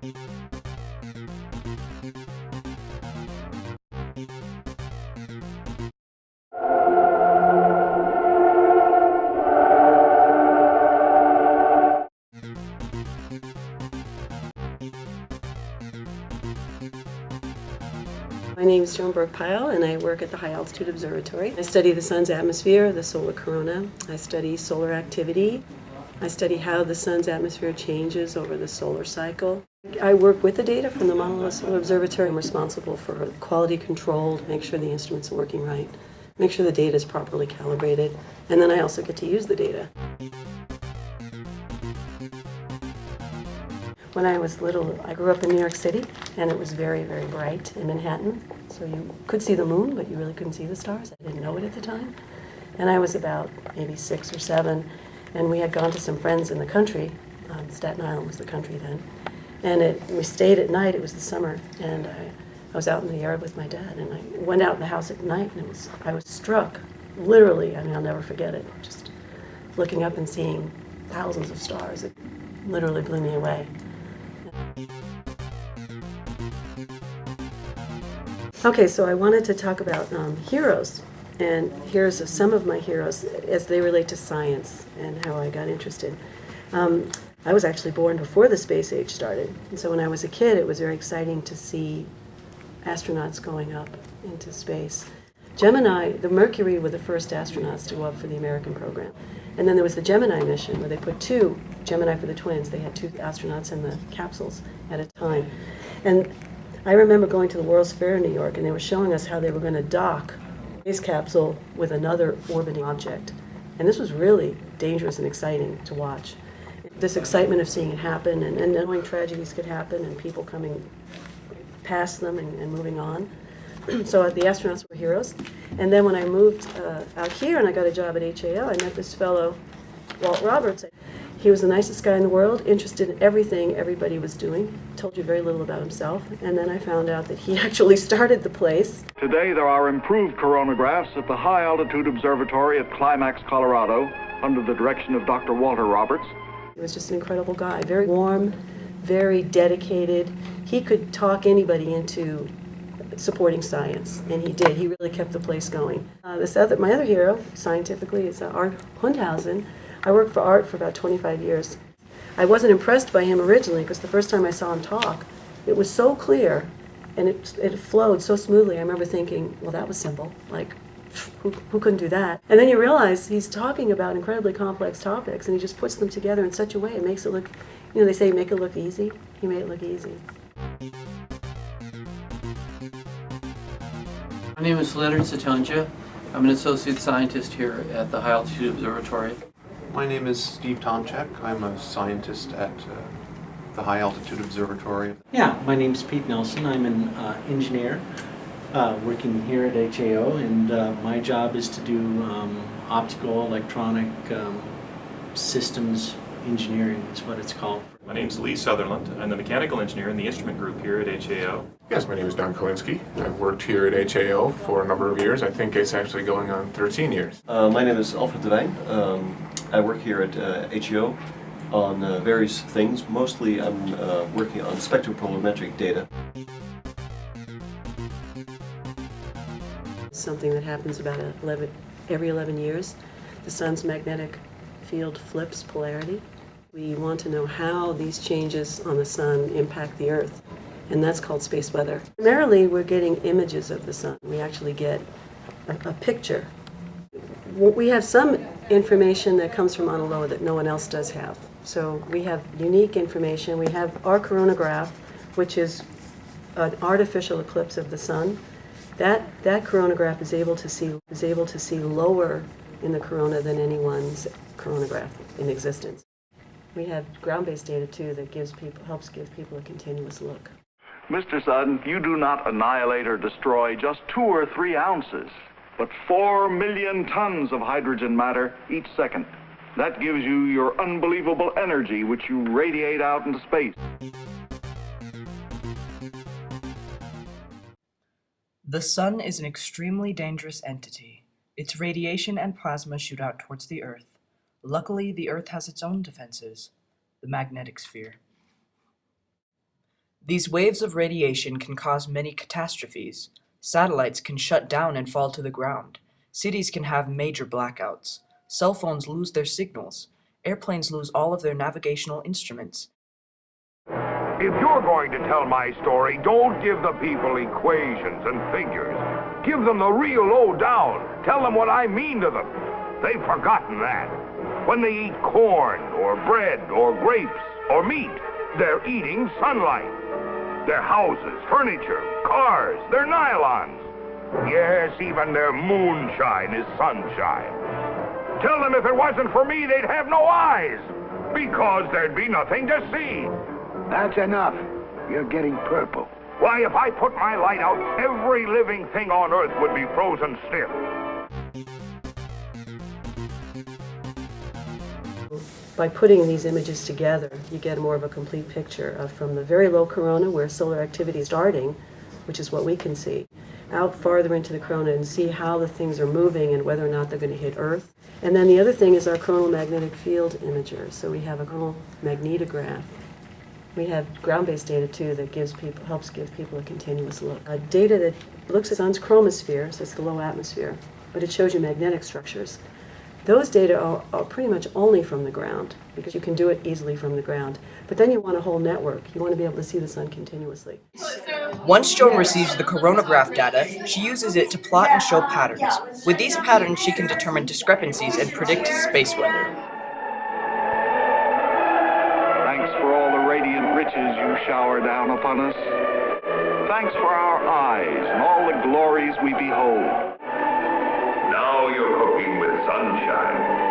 My name is Joan Burkepile, and I work at the High Altitude Observatory. I study the sun's atmosphere, the solar corona. I study solar activity. I study how the sun's atmosphere changes over the solar cycle. I work with the data from the Mauna Loa Solar Observatory. I'm responsible for quality control, to make sure the instruments are working right, make sure the data is properly calibrated, and then I also get to use the data. When I was little, I grew up in New York City, and it was very, very bright in Manhattan. So you could see the moon, but you really couldn't see the stars. I didn't know it at the time. And I was about maybe 6 or 7, and we had gone to some friends in the country. Staten Island was the country then. And we stayed at night. It was the summer, and I was out in the yard with my dad, and I went out in the house at night, and I was struck, literally. I mean, I'll never forget it. Just looking up and seeing thousands of stars. It literally blew me away. Okay, so I wanted to talk about heroes, and here's some of my heroes as they relate to science and how I got interested. I was actually born before the space age started, and so when I was a kid, it was very exciting to see astronauts going up into space. Gemini, the Mercury were the first astronauts to go up for the American program. And then there was the Gemini mission where they put 2, Gemini for the twins, they had 2 astronauts in the capsules at a time. And I remember going to the World's Fair in New York, and they were showing us how they were going to dock a space capsule with another orbiting object. And this was really dangerous and exciting to watch. This excitement of seeing it happen, and knowing tragedies could happen, and people coming past them and moving on. So the astronauts were heroes. And then when I moved out here and I got a job at HAO, I met this fellow, Walt Roberts. He was the nicest guy in the world, interested in everything everybody was doing, told you very little about himself. And then I found out that he actually started the place. Today there are improved coronagraphs at the High Altitude Observatory at Climax, Colorado, under the direction of Dr. Walter Roberts. He was just an incredible guy, very warm, very dedicated. He could talk anybody into supporting science, and he did. He really kept the place going. My other hero, scientifically, is Art Hundhausen. I worked for Art for about 25 years. I wasn't impressed by him originally because the first time I saw him talk, it was so clear and it flowed so smoothly. I remember thinking, well, that was simple. Like, who couldn't do that? And then you realize he's talking about incredibly complex topics, and he just puts them together in such a way it makes it look, they say make it look easy. He made it look easy. My name is Leonard Sitongia. I'm an associate scientist here at the High Altitude Observatory. My name is Steve Tomczyk. I'm a scientist at the High Altitude Observatory. Yeah, my name's Pete Nelson. I'm an engineer working here at HAO, and my job is to do optical, electronic systems engineering is what it's called. My name's Sutherland. I'm the mechanical engineer in the instrument group here at HAO. Yes, my name is Kolinski. I've worked here at HAO for a number of years. I think it's actually going on 13 years. My name is Alfred Dewijn. I work here at HAO on various things. Mostly I'm working on spectropolarimetric data. Something that happens about every 11 years. The sun's magnetic field flips polarity. We want to know how these changes on the sun impact the Earth, and that's called space weather. Primarily, we're getting images of the sun. We actually get a picture. We have some information that comes from Mauna Loa that no one else does have. So we have unique information. We have our coronagraph, which is an artificial eclipse of the sun. That coronagraph is able to see lower in the corona than anyone's coronagraph in existence. We have ground-based data too that helps give people a continuous look. Mr. Sutton, you do not annihilate or destroy just 2 or 3 ounces, but 4 million tons of hydrogen matter each second. That gives you your unbelievable energy, which you radiate out into space. The sun is an extremely dangerous entity. Its radiation and plasma shoot out towards the Earth. Luckily, the Earth has its own defenses, the magnetic sphere. These waves of radiation can cause many catastrophes. Satellites can shut down and fall to the ground. Cities can have major blackouts. Cell phones lose their signals. Airplanes lose all of their navigational instruments. If you're going to tell my story, don't give the people equations and figures. Give them the real lowdown. Tell them what I mean to them. They've forgotten that. When they eat corn, or bread, or grapes, or meat, they're eating sunlight. Their houses, furniture, cars, their nylons. Yes, even their moonshine is sunshine. Tell them if it wasn't for me, they'd have no eyes, because there'd be nothing to see. That's enough. You're getting purple. Why, if I put my light out, every living thing on Earth would be frozen stiff. By putting these images together, you get more of a complete picture of from the very low corona where solar activity is starting, which is what we can see, out farther into the corona and see how the things are moving and whether or not they're going to hit Earth. And then the other thing is our coronal magnetic field imager. So we have a coronal magnetograph. We have ground-based data too that helps give people a continuous look. Data that looks at the sun's chromosphere, so it's the low atmosphere, but it shows you magnetic structures. Those data are pretty much only from the ground, because you can do it easily from the ground. But then you want a whole network. You want to be able to see the sun continuously. Once Joan receives the coronagraph data, she uses it to plot and show patterns. With these patterns, she can determine discrepancies and predict space weather. Thanks for all the radiant riches you shower down upon us. Thanks for our eyes and all the glories we behold. Now you're cooking with sunshine.